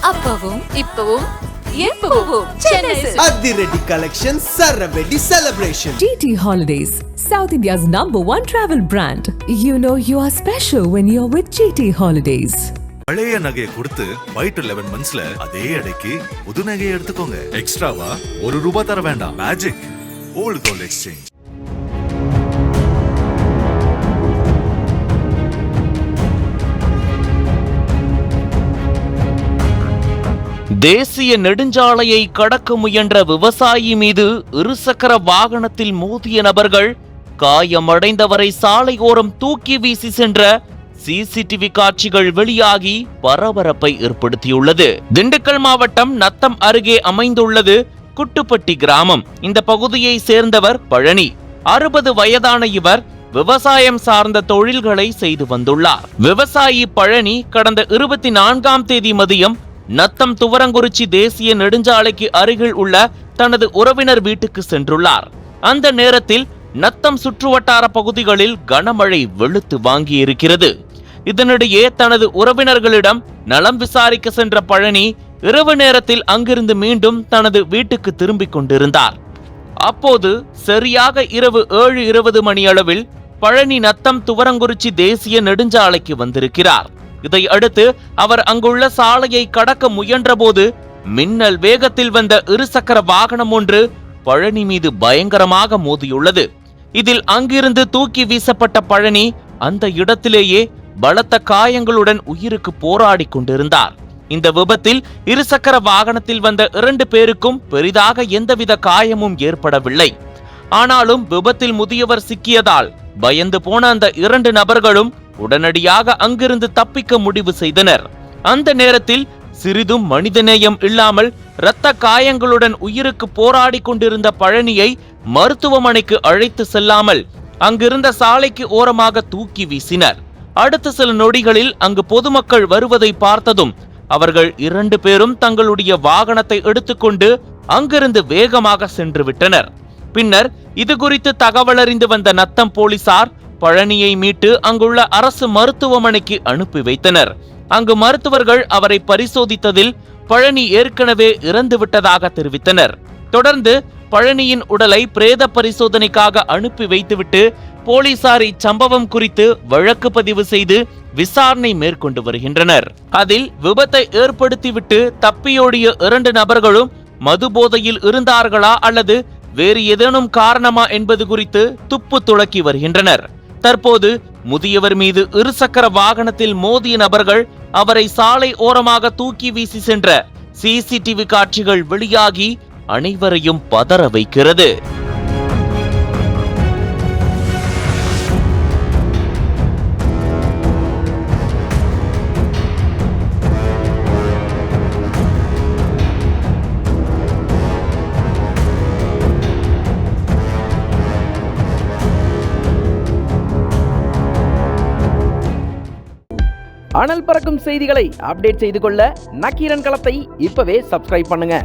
அப்பவும் இப்பவும் எப்பவும் சென்னை அதிரடி கலெக்ஷன் சரவெடி celebration. GT Holidays, South India's #1 travel brand. You know you are special when you're with GT Holidays. பழைய நகையை கொடுத்து 5 to 11 monthsல அதே அடைக்கு புது நகையை எடுத்துக்கோங்க. எக்ஸ்ட்ராவா ₹1 தர வேண்டாம். Magic old gold exchange. தேசிய நெடுஞ்சாலையை கடக்க முயன்ற விவசாயி மீது இருசக்கர வாகனத்தில் மோதிய நபர்கள் காயமடைந்தவரை சாலையோரம் தூக்கி வீசி சென்ற சிசிடிவி காட்சிகள் வெளியாகி பரபரப்பை ஏற்படுத்தியுள்ளது. திண்டுக்கல் மாவட்டம் நத்தம் அருகே அமைந்துள்ளது குட்டுப்பட்டி கிராமம். இந்த பகுதியை சேர்ந்தவர் பழனி. 60 வயதான இவர் விவசாயம் சார்ந்த தொழில்களை செய்து வந்துள்ளார். விவசாயி பழனி கடந்த 24ஆம் தேதி மதியம் நத்தம் துவரங்குறிச்சி தேசிய நெடுஞ்சாலைக்கு அருகில் உள்ள தனது உறவினர் வீட்டுக்கு சென்றுள்ளார். அந்த நேரத்தில் நத்தம் சுற்றுவட்டார பகுதிகளில் கனமழை வெளுத்து வாங்கியிருக்கிறது. இதனிடையே தனது உறவினர்களிடம் நலம் விசாரிக்க சென்ற பழனி இரவு நேரத்தில் அங்கிருந்து மீண்டும் தனது வீட்டுக்கு திரும்பிக் கொண்டிருந்தார். அப்போது சரியாக இரவு 7:20 மணியளவில் பழனி நத்தம் துவரங்குறிச்சி தேசிய நெடுஞ்சாலைக்கு வந்திருக்கிறார். இதை அடுத்து அவர் அங்குள்ள சாலையை கடக்க முயன்றபோது மின்னல் வேகத்தில் வந்த இருசக்கர வாகனம் ஒன்று பழனி மீது பயங்கரமாக மோதியுள்ளது. இதில் அங்கிருந்து தூக்கி வீசப்பட்ட பழனி அந்த இடத்திலேயே பலத்த காயங்களுடன் உயிருக்கு போராடி கொண்டிருந்தார். இந்த விபத்தில் இருசக்கர வாகனத்தில் வந்த 2 பேருக்கும் பெரிதாக எந்தவித காயமும் ஏற்படவில்லை. ஆனாலும் விபத்தில் முதியவர் சிக்கியதால் பயந்து போன அந்த 2 நபர்களும் உடனடியாக அங்கிருந்து தப்பிக்க முடிவு செய்தனர். அந்த நேரத்தில் சிறிதும் மனிதநேயம் இல்லாமல் இரத்த காயங்களுடன் உயிருக்கு போராடி கொண்டிருந்த பழனியை மருத்துவமனைக்கு அழைத்து செல்லாமல் அங்கிருந்த சாலைக்கு ஓரமாக தூக்கி வீசினர். அடுத்த சில நொடிகளில் அங்கு பொதுமக்கள் வருவதை பார்த்ததும் அவர்கள் 2 பேரும் தங்களுடைய வாகனத்தை எடுத்துக்கொண்டு அங்கிருந்து வேகமாக சென்று விட்டனர். பின்னர் இது குறித்து தகவல் அறிந்து வந்த நத்தம் போலீசார் பழனியை மீட்டு அங்குள்ள அரசு மருத்துவமனைக்கு அனுப்பி வைத்தனர். அங்கு மருத்துவர்கள் அவரை பரிசோதித்ததில் பழனி ஏற்கனவே இறந்து விட்டதாக தெரிவித்தனர். தொடர்ந்து பழனியின் உடலை பிரேத பரிசோதனைக்காக அனுப்பி வைத்துவிட்டு போலீசார் இச்சம்பவம் குறித்து வழக்கு பதிவு செய்து விசாரணை மேற்கொண்டு வருகின்றனர். அதில் விபத்தை ஏற்படுத்திவிட்டு தப்பியோடிய 2 நபர்களும் மது போதையில் இருந்தார்களா அல்லது வேறு ஏதேனும் காரணமா என்பது குறித்து துப்பு துளக்கி வருகின்றனர். தற்போது முதியவர் மீது இருசக்கர வாகனத்தில் மோதிய நபர்கள் அவரை சாலை ஓரமாக தூக்கி வீசி சென்ற சிசிடிவி காட்சிகள் வெளியாகி அனைவரையும் பதற வைக்கிறது. அனல் பறக்கும் செய்திகளை அப்டேட் செய்து கொள்ள நக்கீரன் களத்தை இப்பவே சப்ஸ்கிரைப் பண்ணுங்க.